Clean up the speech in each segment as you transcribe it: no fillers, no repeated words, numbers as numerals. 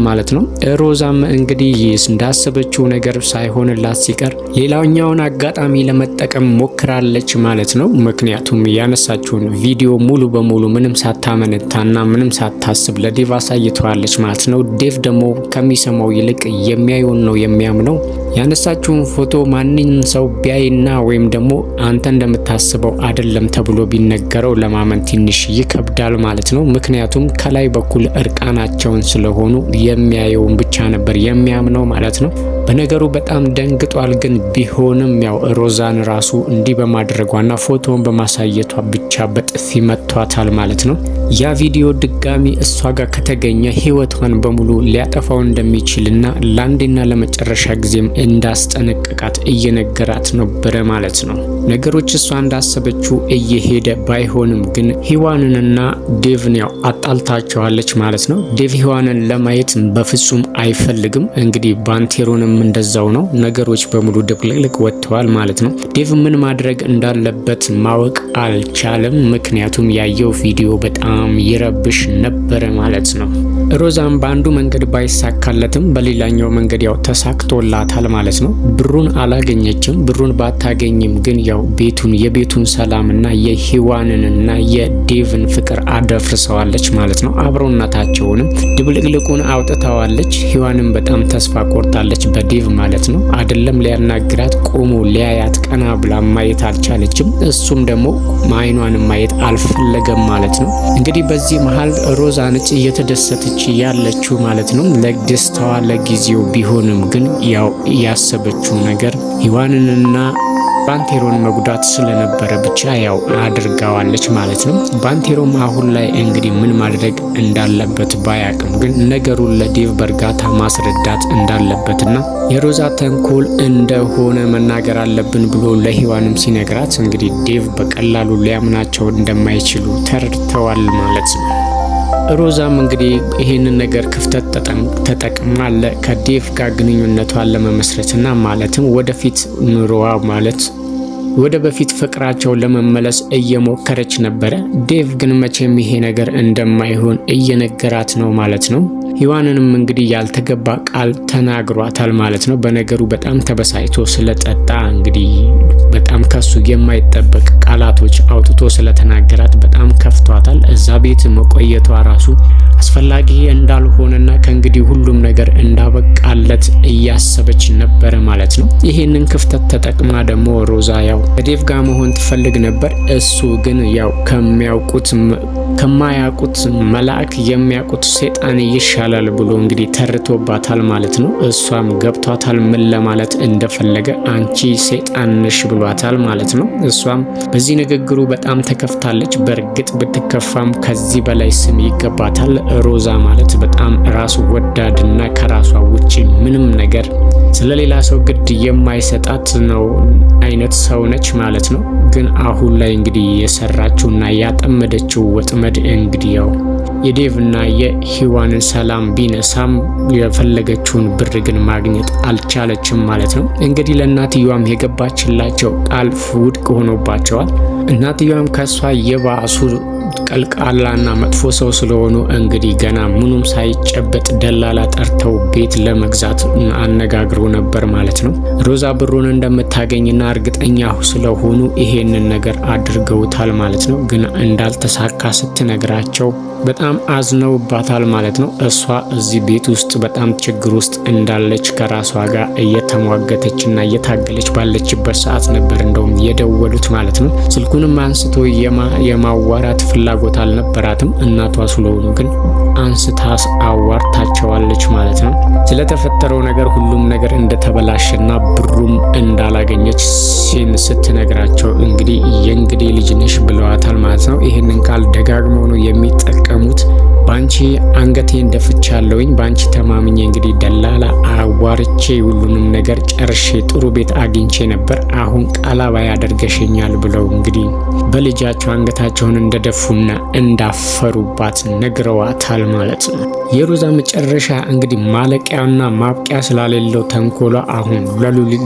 ማለት ነው። ሮዛም እንግዲህ እንዳሰበችው ነገር ሳይሆንላት ሲቀር ሌላኛውን አጋጣሚ ለመጠቀም ሞክራለች ማለት ነው። ምክንያቱም ያነሳችውን ቪዲዮ ሙሉ በሙሉ ምንም ሳታመነታና ምንም ሳታስብ ለዴቭ አሳይተዋለች ማለት ነው። ዴቭ ደግሞ ከሚሰማው ይልቅ የሚያየውን ነው የሚያምነው። ያነሳችውን ፎቶ ማንኛውም ሰው ቢያይና ወይም ደግሞ አንተ እንደምታስበው አይደለም ተብሎ ቢነገረው ለማመን ትንሽ ይከብዳል ማለት ነው። ምክንያቱም ከላይ በኩል እርቃናቸውን ስለሆኑ የሚያየውን ብቻ ነበር የሚያምነው ማለት ነው። በነገሩ በጣም ደንግጧል። ግን ቢሆንም ያው ሮዛን ራሱ እንዲህ በማድረጓና ፎቶውን በማሳየቷ ብቻ በጥፊ መቷታል ማለት ነው። ያ ቪዲዮ ድጋሚ እሷ ጋር ከተገኘ ህይወቷን በሙሉ ሊያጠፋው እንደሚችልና ለአንዴና ለመጨረሻ ጊዜም እንዳስጠነቀቃት እየነገራት ነበረ ማለት ነው። ነገሮች እሷ እንዳሰበችው እየሄደ ባይሆንም ግን ሂዋንንና ዴቭን ያው አጣልታቸዋለች ማለት ነው። ዴቭ ሂዋንን ለማየት በፍጹም አይፈልግም። እንግዲህ ባንቴሮንም እንደዛው ነው። ነገሮች በሙሉ ድብልቅልቅ ወጥተዋል ማለት ነው። ዴቭ ምን ማድረግ እንዳለበት ማወቅ አልቻለም። ምክንያቱም ያየው ቪዲዮ በጣም ይረብሽ ነበረ ማለት ነው። ሮዛም በአንዱ መንገድ ባይሳካለትም በሌላኛው መንገድ ያው ተሳክቶላታል ማለት ነው። ብሩን አላገኘችም። ብሩን ባታገኝም ግን ያው የቤቱን ሰላምና የሂዋንንና የዴቭን ፍቅር አደፍርሰዋለች ማለት ነው። አብሮነታቸውንም ድብልቅልቁን አውጥተዋለች። ሂዋንን በጣም ተስፋ ቆርጣለች በዴቭ ማለት ነው። አይደለም ሊያናግራት ቆሞ ሊያያት ቀና ብላ ማየት አልቻለችም። እሱም ደግሞ አይኗን ማየት አልፈለገም ማለት ነው። እንግዲህ በዚህ መሃል ሮዛ ነች እየተደሰተች ያለችው ማለት ነው። ለደስታዋ ለጊዜው ቢሆንም ግን ያው ያሰበችው ነገር ሂዋንንና ባንቴሮን መጉዳት ስለነበረ ብቻ ያው አድርጋዋለች ማለት ነው። ባንቴሮም አሁን ላይ እንግዲህ ምን ማድረግ እንዳለበት ባያቅም ግን ነገሩን ለዴቭ በእርጋታ ማስረዳት እንዳለበትና የሮዛ ተንኮል እንደሆነ መናገር አለብን ብሎ ለሂዋንም ሲነግራት እንግዲህ ዴቭ በቀላሉ ሊያምናቸው እንደማይችሉ ተረድተዋል ማለት ነው። ሮዛም እንግዲህ ይሄንን ነገር ክፍተት ተጠቅማ ከዴቭ ጋር ግንኙነቷን ለመመስረትና ማለትም ወደፊት ኑሮዋ ማለት ወደ በፊት ፍቅራቸው ለመመለስ እየሞከረች ነበረ። ዴቭ ግን መቼም ይሄ ነገር እንደማይሆን እየነገራት ነው ማለት ነው። ሂዋንንም እንግዲህ ያልተገባ ቃል ተናግሯታል ማለት ነው። በነገሩ በጣም ተበሳይቶ ስለጠጣ እንግዲህ በጣም ከሱ የማይጠበቅ ቃላቶች አውጥቶ ስለተናገራት በጣም ከፍቷታል። እዛ ቤት መቆየቷ ራሱ አስፈላጊ እንዳልሆነና ከእንግዲህ ሁሉም ነገር እንዳበቃለት እያሰበች ነበረ ማለት ነው። ይሄንን ክፍተት ተጠቅማ ደግሞ ሮዛ ያው ከዴቭ ጋር መሆን ትፈልግ ነበር። እሱ ግን ያው ከማያውቁት መልአክ የሚያውቁት ሰይጣን ይሻላል ብሎ እንግዲህ ተርቶባታል ማለት ነው። እሷም ገብቷታል ምን ለማለት እንደፈለገ። አንቺ ሰይጣን ነሽ ብሏታል ማለት ነው። እሷም በዚህ ንግግሩ በጣም ተከፍታለች። በእርግጥ ብትከፋም ከዚህ በላይ ስም ይገባታል። ሮዛ ማለት በጣም ራስ ወዳድና ከራሷ ውጪ ምንም ነገር ስለሌላ ሰው ግድ የማይሰጣት ነው አይነት ሰው ነች ማለት ነው። ግን አሁን ላይ እንግዲህ የሰራችውና ያጠመደችው ወጥመድ እንግዲህ ያው የዴቭና የሂዋንን ሰላም ቢነሳም የፈለገችውን ብር ግን ማግኘት አልቻለችም ማለት ነው። እንግዲህ ለእናትየዋም የገባችላቸው ቃል ውድቅ ሆኖባቸዋል። እናትየዋም ከሷ የባሱ ቀልቃላና መጥፎ ሰው ስለሆኑ እንግዲህ ገና ምኑም ሳይጨበጥ ደላላ ጠርተው ቤት ለመግዛት አነጋግረው ነበር ማለት ነው። ሮዛ ብሩን እንደምታገኝና እርግጠኛ ስለሆኑ ይሄንን ነገር አድርገውታል ማለት ነው። ግን እንዳልተሳካ ስትነግራቸው በጣም አዝነውባታል ማለት ነው። እሷ እዚህ ቤት ውስጥ በጣም ችግር ውስጥ እንዳለች ከራሷ ጋር እየተሟገተችና እየታገለች ባለችበት ሰዓት ነበር እንደውም የደወሉት ማለት ነው። ስልኩንም አንስቶ የማዋራት ፍላጎት አልነበራትም። እናቷ ስለሆኑ ግን አንስታስ አዋርታቸዋለች ማለት ነው። ስለተፈጠረው ነገር ሁሉም ነገር እንደተበላሸና ብሩም እንዳላገኘች ስትነግራቸው እንግዲህ የእንግዲህ ልጅ ነሽ ብለዋታል ማለት ነው። ይህንን ቃል ደጋግመው ነው የሚጠቀሙት። ባንቺ አንገቴን ደፍቻለሁኝ፣ ባንቺ ተማምኜ እንግዲህ ደላላ አዋርቼ ሁሉንም ነገር ጨርሼ ጥሩ ቤት አግኝቼ ነበር፣ አሁን ቃላባይ አደርገሽኛል ብለው እንግዲህ በልጃቸው አንገታቸውን እንደደፉና እንዳፈሩባት ነግረዋታል ማለት ነው። የሮዛ መጨረሻ እንግዲህ ማለቂያና ማብቂያ ስላሌለው ተንኮሏ አሁን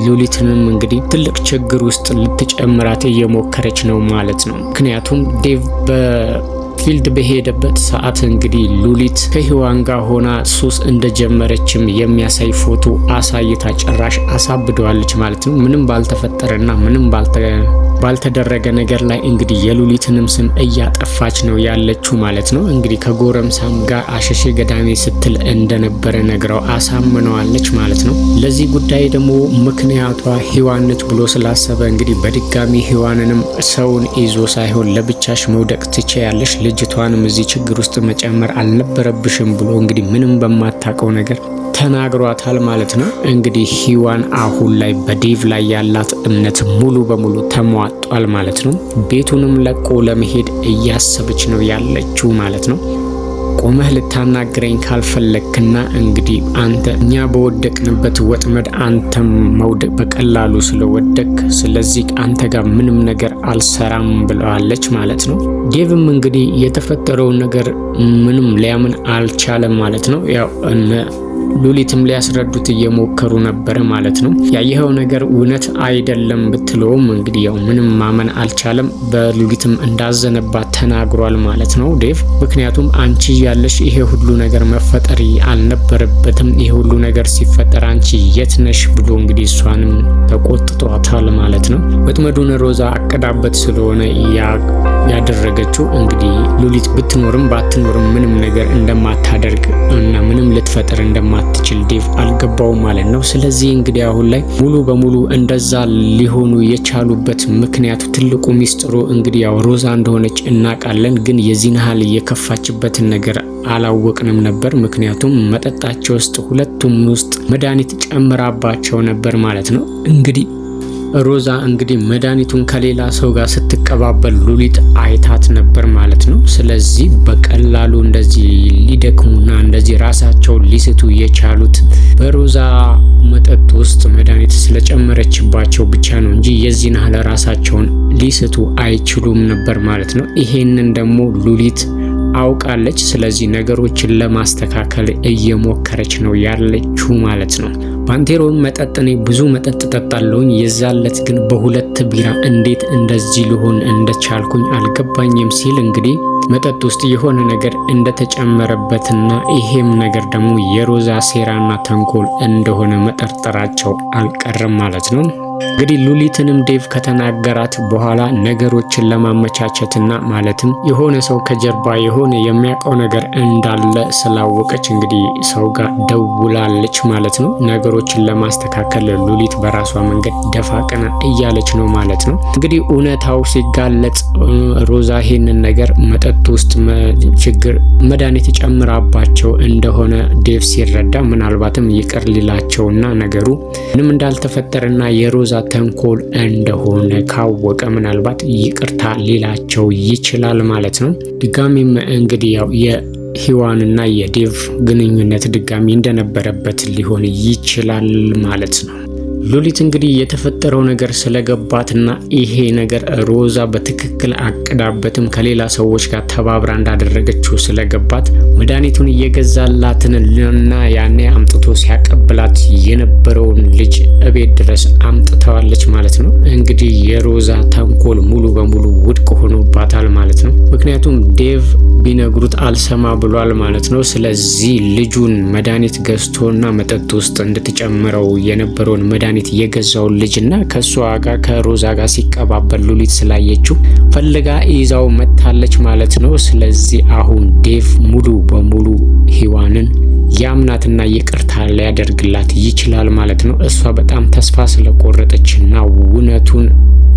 ሉሊትንም እንግዲህ ትልቅ ችግር ውስጥ ልትጨምራት እየሞከረች ነው ማለት ነው። ምክንያቱም ዴቭ ፊልድ በሄደበት ሰዓት እንግዲህ ሉሊት ከሔዋን ጋር ሆና ሱስ እንደጀመረችም የሚያሳይ ፎቶ አሳይታ ጭራሽ አሳብደዋለች ማለት ነው። ምንም ባልተፈጠረና ምንም ባልተደረገ ነገር ላይ እንግዲህ የሉሊትንም ስም እያጠፋች ነው ያለችው ማለት ነው። እንግዲህ ከጎረምሳም ጋር አሸሼ ገዳሜ ስትል እንደነበረ ነግረው አሳምነዋለች ማለት ነው። ለዚህ ጉዳይ ደግሞ ምክንያቷ ሔዋን ነች ብሎ ስላሰበ እንግዲህ በድጋሚ ሔዋንንም ሰውን ይዞ ሳይሆን ለብቻሽ መውደቅ ትችያለሽ፣ ልጅቷንም እዚህ ችግር ውስጥ መጨመር አልነበረብሽም ብሎ እንግዲህ ምንም በማታውቀው ነገር ተናግሯታል ማለት ነው። እንግዲህ ሔዋን አሁን ላይ በዴቭ ላይ ያላት እምነት ሙሉ በሙሉ ተሟጧል ማለት ነው። ቤቱንም ለቆ ለመሄድ እያሰበች ነው ያለችው ማለት ነው። ቆመህ ልታናግረኝ ካልፈለክና እንግዲህ አንተ እኛ በወደቅንበት ወጥመድ አንተም መውደቅ በቀላሉ ስለወደቅ ስለዚህ አንተ ጋር ምንም ነገር አልሰራም ብለዋለች ማለት ነው። ዴቭም እንግዲህ የተፈጠረውን ነገር ምንም ሊያምን አልቻለም ማለት ነው። ያው ሉሊትም ሊያስረዱት እየሞከሩ ነበር ማለት ነው። ያየኸው ነገር እውነት አይደለም ብትለውም እንግዲህ ያው ምንም ማመን አልቻለም። በሉሊትም እንዳዘነባት ተናግሯል ማለት ነው ዴቭ። ምክንያቱም አንቺ ያለሽ ይሄ ሁሉ ነገር መፈጠር አልነበረበትም፣ ይሄ ሁሉ ነገር ሲፈጠር አንቺ የት ነሽ ብሎ እንግዲህ እሷንም ተቆጥቷታል ማለት ነው። ወጥመዱን ሮዛ አቀዳበት ስለሆነ ያደረገችው እንግዲህ ሉሊት ብትኖርም ባትኖርም ምንም ነገር እንደማታደርግ እና ምንም ልትፈጠር እንደማትችል ዴቭ አልገባውም ማለት ነው። ስለዚህ እንግዲህ አሁን ላይ ሙሉ በሙሉ እንደዛ ሊሆኑ የቻሉበት ምክንያቱ ትልቁ ሚስጥሩ እንግዲህ ያው ሮዛ እንደሆነች እናውቃለን፣ ግን የዚህን ያህል የከፋችበትን ነገር አላወቅንም ነበር። ምክንያቱም መጠጣቸው ውስጥ ሁለቱም ውስጥ መድኃኒት ጨምራባቸው ነበር ማለት ነው። እንግዲህ ሮዛ እንግዲህ መድኃኒቱን ከሌላ ሰው ጋር ስትቀባበል ሉሊት አይታት ነበር ማለት ነው። ስለዚህ በቀላሉ እንደዚህ ሊደክሙና እንደዚህ ራሳቸውን ሊስቱ የቻሉት በሮዛ መጠጥ ውስጥ መድኃኒት ስለጨመረችባቸው ብቻ ነው እንጂ የዚህን ያህል ራሳቸውን ሊስቱ አይችሉም ነበር ማለት ነው። ይሄንን ደግሞ ሉሊት አውቃለች። ስለዚህ ነገሮችን ለማስተካከል እየሞከረች ነው ያለችው ማለት ነው። ባንቴሮን መጠጥ እኔ ብዙ መጠጥ ጠጣለሁኝ፣ የዛለት ግን በሁለት ቢራ እንዴት እንደዚህ ልሆን እንደቻልኩኝ አልገባኝም ሲል እንግዲህ መጠጥ ውስጥ የሆነ ነገር እንደተጨመረበትና ይሄም ነገር ደግሞ የሮዛ ሴራና ተንኮል እንደሆነ መጠርጠራቸው አልቀርም ማለት ነው። እንግዲህ ሉሊትንም ዴቭ ከተናገራት በኋላ ነገሮችን ለማመቻቸትና ማለትም የሆነ ሰው ከጀርባ የሆነ የሚያውቀው ነገር እንዳለ ስላወቀች እንግዲህ ሰው ጋር ደውላለች ማለት ነው። ነገሮችን ለማስተካከል ሉሊት በራሷ መንገድ ደፋ ቀና እያለች ነው ማለት ነው። እንግዲህ እውነታው ሲጋለጥ ሮዛ ይሄንን ነገር መጠጥ ውስጥ ችግር መድኃኒት ጨምራባቸው እንደሆነ ዴቭ ሲረዳ ምናልባትም ይቅር ሊላቸውና ነገሩ ምንም እንዳልተፈጠረና የሮዛ ተንኮል እንደሆነ ካወቀ ምናልባት ይቅርታ ሊላቸው ይችላል ማለት ነው። ድጋሚም እንግዲህ ያው የሔዋንና የዴቭ ግንኙነት ድጋሚ እንደነበረበት ሊሆን ይችላል ማለት ነው። ሉሊት እንግዲህ የተፈጠረው ነገር ስለገባትና ይሄ ነገር ሮዛ በትክክል አቅዳበትም ከሌላ ሰዎች ጋር ተባብራ እንዳደረገችው ስለገባት መድኃኒቱን እየገዛላትንና ያኔ አምጥቶ ሲያቀብላት የነበረውን ልጅ እቤት ድረስ አምጥተዋለች ማለት ነው። እንግዲህ የሮዛ ተንኮል ሙሉ በሙሉ ውድቅ ሆኖባታል ማለት ነው። ምክንያቱም ዴቭ ቢነግሩት አልሰማ ብሏል ማለት ነው። ስለዚህ ልጁን መድኃኒት ገዝቶና መጠጥ ውስጥ እንድትጨምረው የነበረውን መድኃኒት የገዛውን ልጅና ከሷ ጋር ከሮዛ ጋር ሲቀባበል ሉሊት ስላየችው ፈልጋ ይዛው መታለች ማለት ነው። ስለዚህ አሁን ዴቭ ሙሉ በሙሉ ሔዋንን ያምናትና ይቅርታ ሊያደርግላት ይችላል ማለት ነው። እሷ በጣም ተስፋ ስለቆረጠችና እውነቱን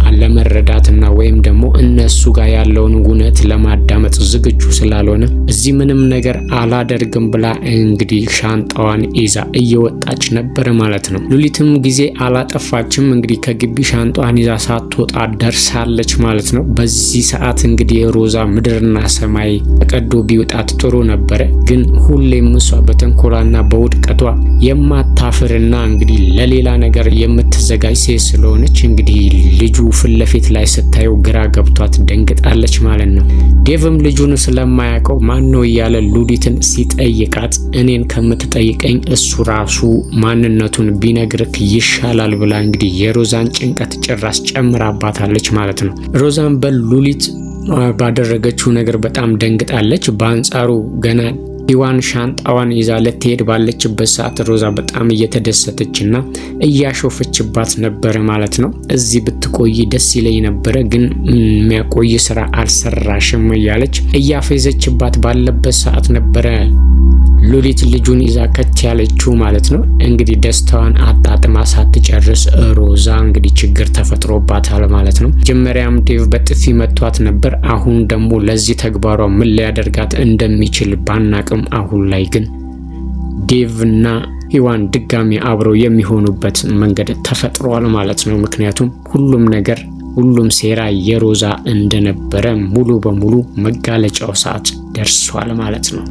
አለመረዳትና ወይም ደግሞ እነሱ ጋር ያለውን እውነት ለማዳመጥ ዝግጁ ስላልሆነ እዚህ ምንም ነገር አላደርግም ብላ እንግዲህ ሻንጣዋን ይዛ እየወጣች ነበር ማለት ነው። ሉሊትም ጊዜ አላጠፋችም። እንግዲህ ከግቢ ሻንጣዋን ይዛ ሳትወጣ ደርሳለች ማለት ነው። በዚህ ሰዓት እንግዲህ ሮዛ ምድርና ሰማይ ተቀዶ ቢወጣት ጥሩ ነበረ። ግን ሁሌም እሷ በተንኮሏና በውድቀቷ የማታፍርና እንግዲህ ለሌላ ነገር የምትዘጋጅ ሴት ስለሆነች እንግዲህ ልጁ ፊት ለፊት ላይ ስታየው ግራ ገብቷት ደንግጣለች ማለት ነው። ዴቭም ልጁን ስለማያውቀው ማን ነው እያለ ሉሊትን ሲጠይቃት እኔን ከምትጠይቀኝ እሱ ራሱ ማንነቱን ቢነግርክ ይሻላል ብላ እንግዲህ የሮዛን ጭንቀት ጭራሽ ጨምራባታለች ማለት ነው። ሮዛን በሉሊት ባደረገችው ነገር በጣም ደንግጣለች። በአንጻሩ ገና ሔዋን ሻንጣዋን ይዛ ልትሄድ ባለችበት ሰዓት ሮዛ በጣም እየተደሰተችና እያሾፈችባት ነበረ ማለት ነው። እዚህ ብትቆይ ደስ ይለኝ ነበረ፣ ግን የሚያቆይ ስራ አልሰራሽም እያለች እያፌዘችባት ባለበት ሰዓት ነበረ ሉሊት ልጁን ይዛ ከች ያለችው ማለት ነው። እንግዲህ ደስታዋን አጣጥማ ሳትጨርስ ሮዛ እንግዲህ ችግር ተፈጥሮባታል ማለት ነው። መጀመሪያም ዴቭ በጥፊ መቷት ነበር። አሁን ደግሞ ለዚህ ተግባሯ ምን ሊያደርጋት እንደሚችል ባናቅም፣ አሁን ላይ ግን ዴቭ እና ሔዋን ድጋሚ አብረው የሚሆኑበት መንገድ ተፈጥሯል ማለት ነው። ምክንያቱም ሁሉም ሴራ የሮዛ እንደነበረ ሙሉ በሙሉ መጋለጫው ሰዓት ደርሷል ማለት ነው።